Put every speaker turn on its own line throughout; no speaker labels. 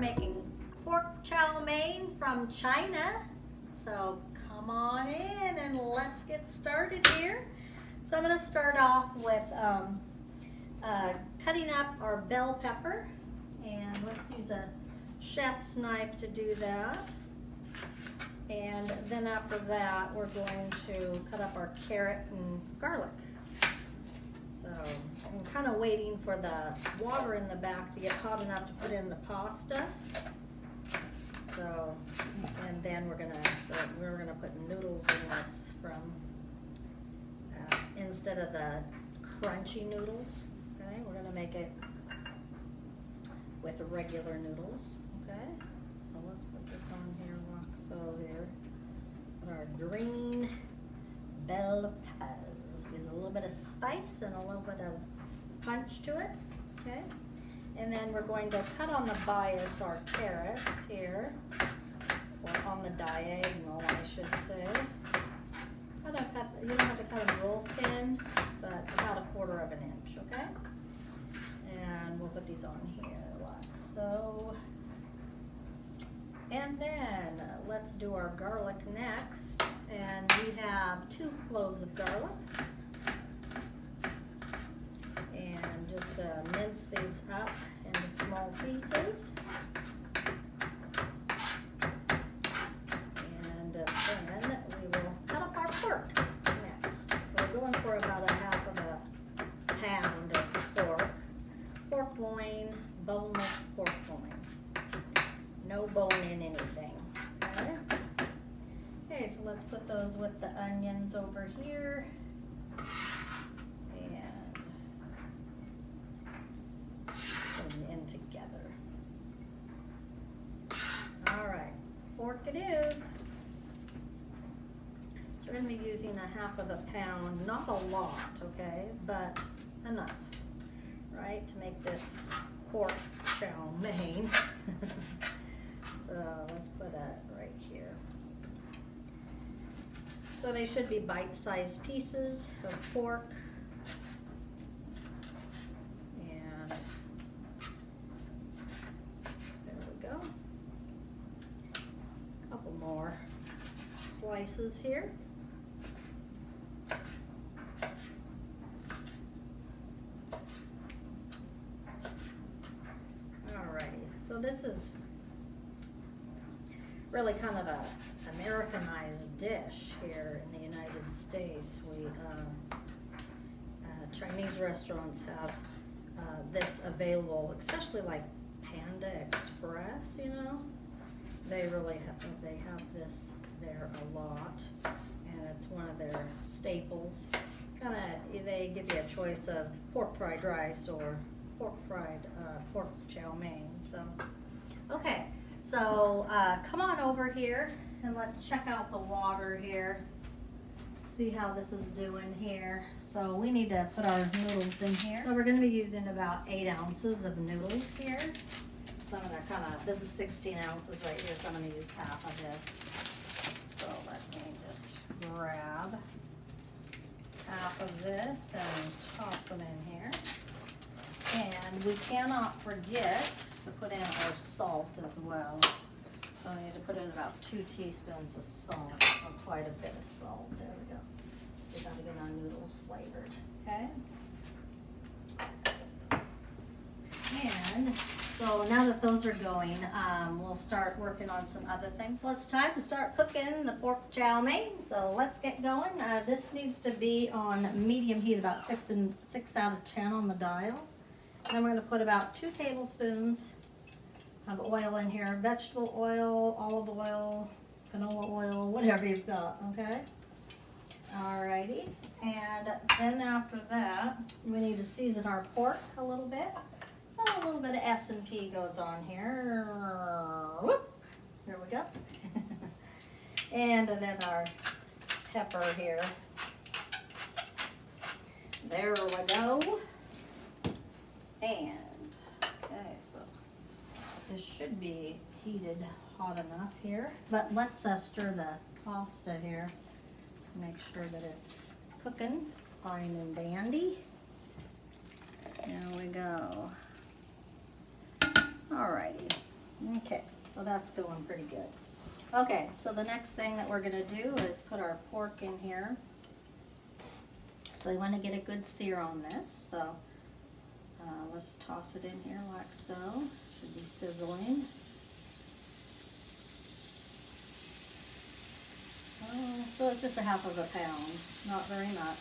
making pork chow mein from China. So come on in and let's get started here. So I'm going to start off with cutting up our bell pepper, and let's use a chef's knife to do that. And then after that, we're going to cut up our carrot and garlic. So I'm kind of waiting for the water in the back to get hot enough to put in the pasta. So, and then we're gonna put noodles in this from instead of the crunchy noodles. Okay, we're gonna make it with regular noodles. Okay, so let's put this on here. So here, put our green bell peppers. Gives a little bit of spice and a little bit of punch to it. Okay, and then we're going to cut on the bias our carrots here, or on the diagonal, I should say. You don't have to cut them real thin, but about 1/4 inch. Okay, and we'll put these on here like so. And then let's do our garlic next. And we have 2 cloves of garlic. And just mince these up into small pieces. And then we will cut up our pork next. So we're going for about 1/2 pound of pork. Pork loin, boneless pork loin. No bone in anything. Okay. Okay, so let's put those with the onions over here. And put them in together. Alright, pork it is. So we're going to be using 1/2 pound, not a lot, okay, but enough, right, to make this pork chow mein. So let's put that right here. So they should be bite-sized pieces of pork. And there we go. A couple more slices here. Alrighty, so this is really kind of a Americanized dish here in the United States. We Chinese restaurants have this available, especially like Panda Express. You know, they have this there a lot, and it's one of their staples. They give you a choice of pork fried rice or pork chow mein. So, okay. So come on over here and let's check out the water here. See how this is doing here. So we need to put our noodles in here. So we're going to be using about 8 ounces of noodles here. So I'm going to this is 16 ounces right here, so I'm going to use 1/2 of this. So let me just grab 1/2 of this and toss them in here. And we cannot forget to put in our salt as well. So I need to put in about 2 teaspoons of salt, so quite a bit of salt. There we go. We got to get our noodles flavored, okay? And so now that those are going, we'll start working on some other things. So it's time to start cooking the pork chow mein. So let's get going. This needs to be on medium heat, about 6 out of 10 on the dial. Then we're going to put about 2 tablespoons of oil in here, vegetable oil, olive oil, canola oil, whatever you've got, okay? Alrighty, and then after that, we need to season our pork a little bit. So a little bit of S&P goes on here. Whoop, there we go. And then our pepper here. There we go. And, okay, so this should be heated hot enough here. But let's stir the pasta here to make sure that it's cooking fine and dandy. There we go. Alrighty. Okay, so that's going pretty good. Okay, so the next thing that we're gonna do is put our pork in here. So we want to get a good sear on this, so let's toss it in here like so. Should be sizzling. So it's just a half of a pound, not very much.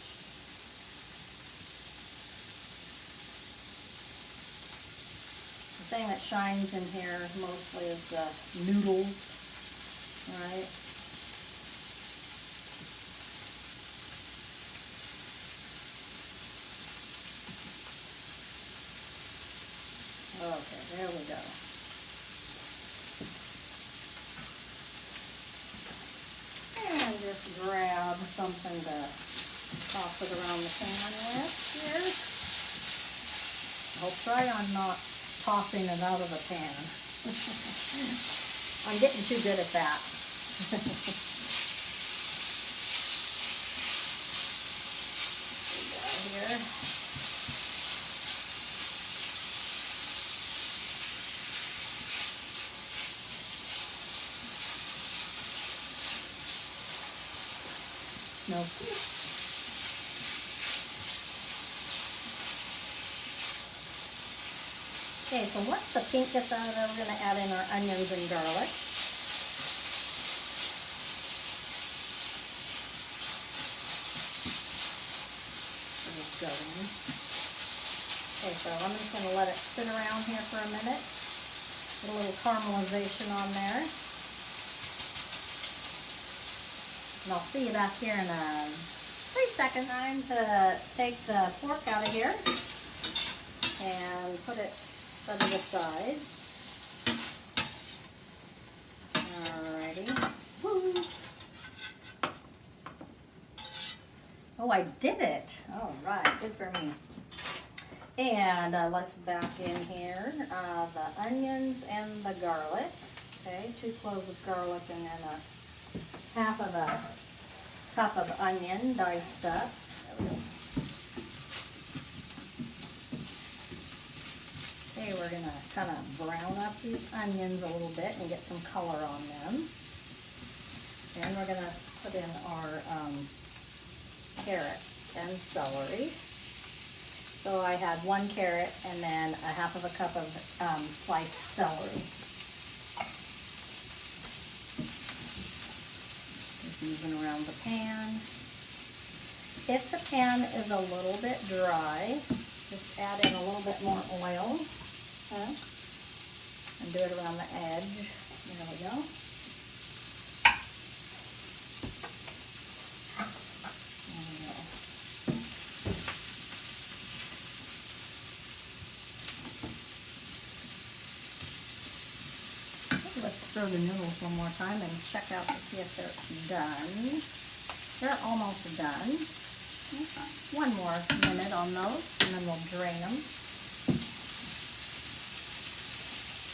The thing that shines in here mostly is the noodles, right? Okay, there we go. And just grab something to toss it around the pan with here. I'll try on not tossing it out of the pan. I'm getting too good at that. Here. Smoke. Okay, so once the pink gets out of there, we're going to add in our onions and garlic. It's going. Okay, so I'm just going to let it sit around here for a minute. Get a little caramelization on there. And I'll see you back here in a 3-second. Time to take the pork out of here and set it aside. Alrighty. Woo. Oh, I did it. All right, good for me. And let's back in here the onions and the garlic. Okay, 2 cloves of garlic and then half of a cup of onion diced up. There we go. Okay, we're gonna kind of brown up these onions a little bit and get some color on them. And we're gonna put in our carrots and celery. So I had 1 carrot and then a half of a cup of sliced celery. Moving around the pan. If the pan is a little bit dry, just add in a little bit more oil, okay, and do it around the edge. There we go. There we go. Let's stir the noodles one more time and check out to see if they're done. They're almost done. One more minute on those and then we'll drain them.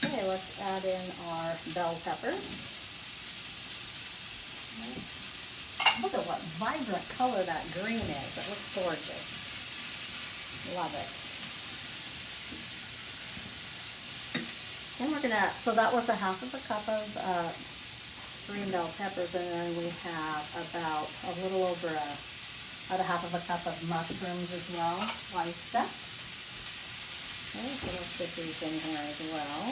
Okay, let's add in our bell peppers. Look at what vibrant color that green is. It looks gorgeous. Love it. And we're gonna, so that was a half of a cup of green bell peppers, and then we have about a little over about a half of a cup of mushrooms as well, sliced up. Okay, so let's put these in here as well.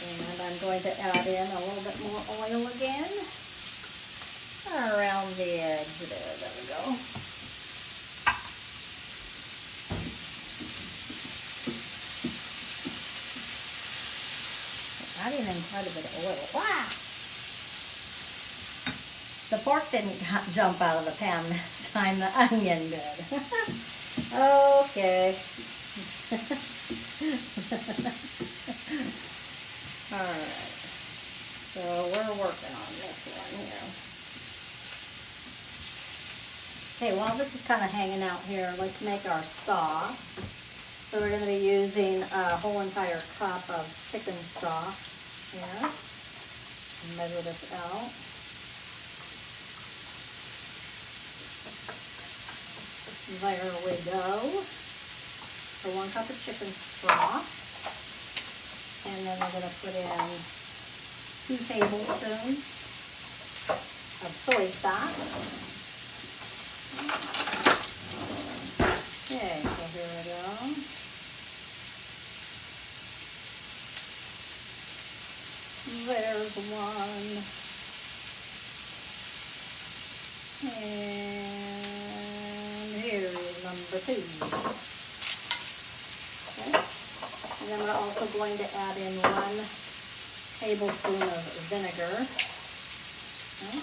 And I'm going to add in a little bit more oil again around the edge there. There we go. Adding in quite a bit of oil. Wow! The pork didn't jump out of the pan this time, the onion did. Okay. Alright. So we're working on this one here. Okay, while this is kind of hanging out here, let's make our sauce. So we're going to be using a whole entire cup of chicken stock here. Measure this out. There we go. So 1 cup of chicken stock. And then we're going to put in 2 tablespoons of soy sauce. Okay, so here we go. There's one. And here's number 2. Okay. And then we're also going to add in 1 tablespoon of vinegar. Okay.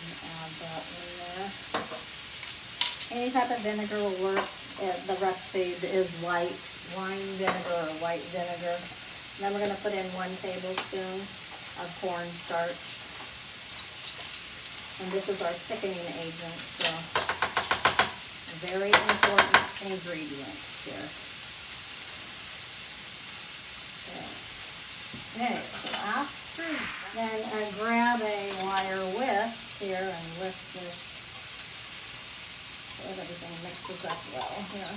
And add that in there. Any type of vinegar will work. The recipe is white wine vinegar or white vinegar. And then we're going to put in 1 tablespoon of cornstarch. And this is our thickening agent, so a very important ingredient here. Okay, so after then grab a wire whisk here and whisk this so that everything mixes up well here.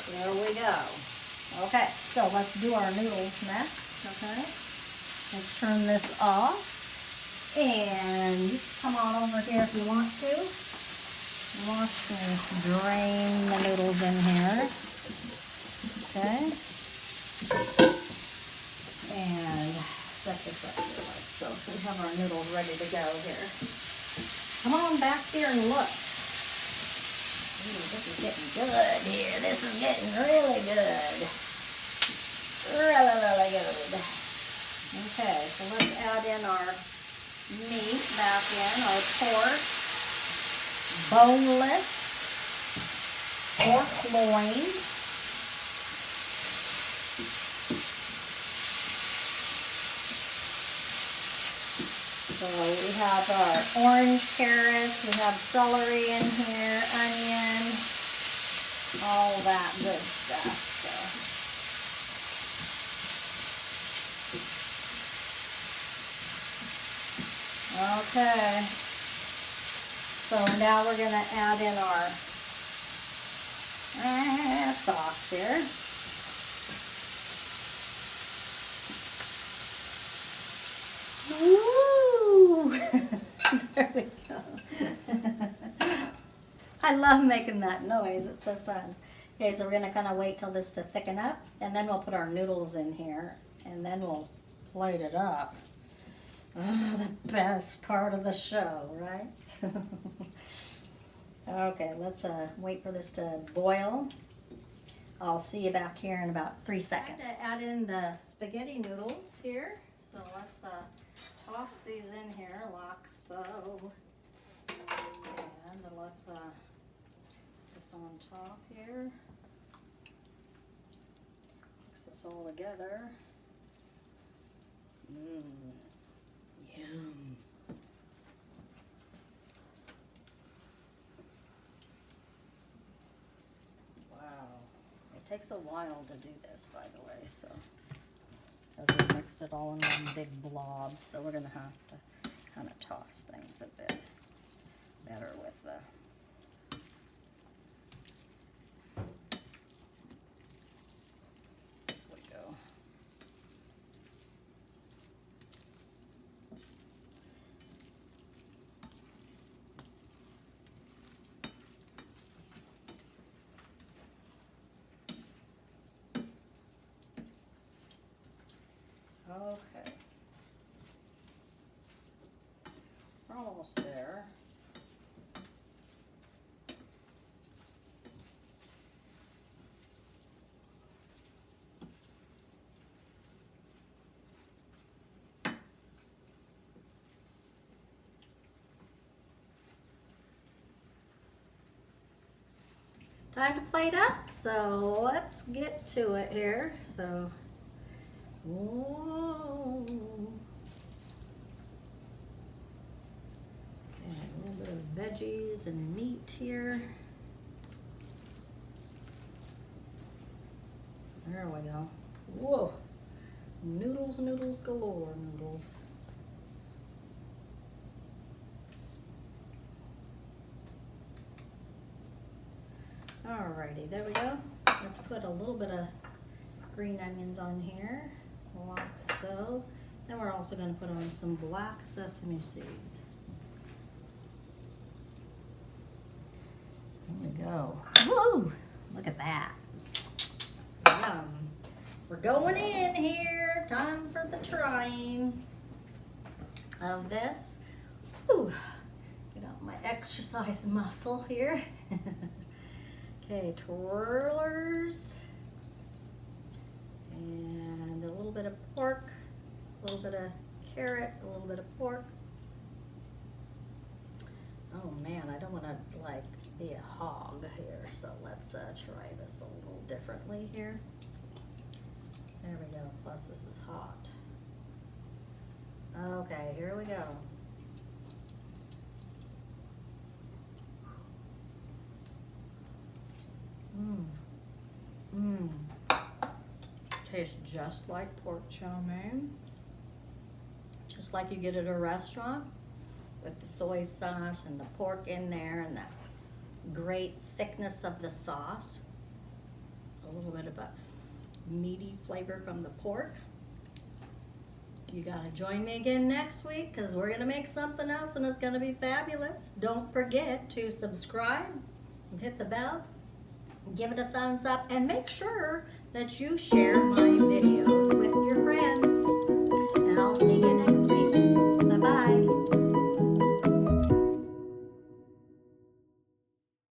There we go. Okay, so let's do our noodles next, okay? Let's turn this off. And you can come on over here if you want to. Wash and drain the noodles in here. Okay. And set this up here like so. So we have our noodles ready to go here. Come on back here and look. Ooh, this is getting good here. This is getting really good. Really, really good. Okay, so let's add in our meat back in, our pork, boneless, pork loin, so we have our orange carrots, we have celery in here, onion, all that good stuff. Okay, so now we're going to add in our sauce here. Woo! There we go. I love making that noise. It's so fun. Okay, so we're going to kind of wait till this to thicken up, and then we'll put our noodles in here, and then we'll plate it up. Oh, the best part of the show, right? Okay, let's wait for this to boil. I'll see you back here in about 3 seconds. I'm going to add in the spaghetti noodles here. So let's toss these in here like so. And let's put this on top here. Mix this all together. Yum. Wow. It takes a while to do this, by the way, so because we mixed it all in one big blob, so we're going to have to kind of toss things a bit better with the Okay, we're almost there. Time to plate up, so let's get to it here. So, whoa. Okay, a little bit of veggies and meat here. There we go. Whoa. Noodles, noodles galore, noodles. Alrighty, there we go. Let's put a little bit of green onions on here, like so. Then we're also going to put on some black sesame seeds. There we go. Woo! Look at that. Yum. We're going in here. Time for the trying of this. Woo! Get out my exercise muscle here. Okay, twirlers. And a little bit of pork, a little bit of carrot, a little bit of pork. Oh man, I don't want to like be a hog here, so let's try this a little differently here. There we go, plus this is hot. Okay, here we go. Tastes just like pork chow mein, just like you get at a restaurant, with the soy sauce and the pork in there and the great thickness of the sauce. A little bit of a meaty flavor from the pork. You gotta join me again next week because we're gonna make something else and it's gonna be fabulous. Don't forget to subscribe and hit the bell. Give it a thumbs up and make sure that you share my videos